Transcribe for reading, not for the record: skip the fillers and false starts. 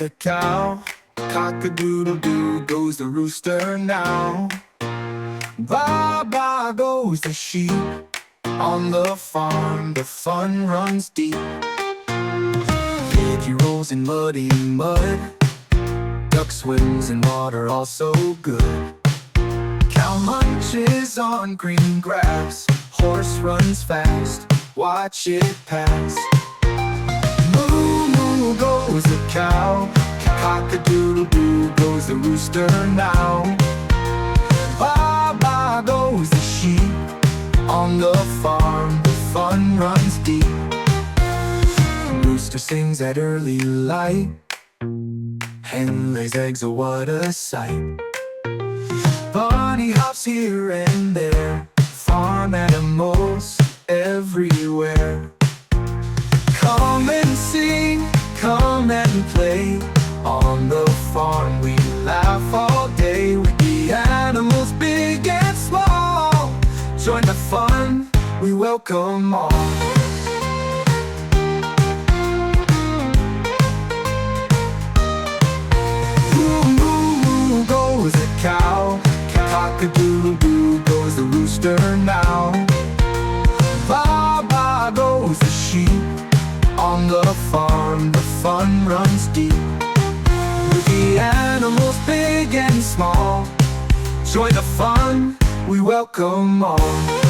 the cow, cock-a-doodle-doo goes the rooster now. Baa-baa goes the sheep, on the farm the fun runs deep. Piggy rolls in muddy mud, duck swims in water all so good. Cow munches on green grass, horse runs fast, watch it pass. Moo moo goes the cow, cock-a-doodle-doo goes the rooster now. Baa-baa goes the sheep, on the farm the fun runs deep. Rooster sings at early light, hen lays eggs, oh what a sight. Bunny hops here and there, farm animals everywhere. Come and sing, come and play, on the farm we laugh all day. With the animals big and small, join the fun, we welcome all. Moo moo goes the cow, cock-a-doodle-doo goes the rooster now. Baa-baa goes the sheep, on the farm the fun runs deep. With the animals big and small, join the fun, we welcome all.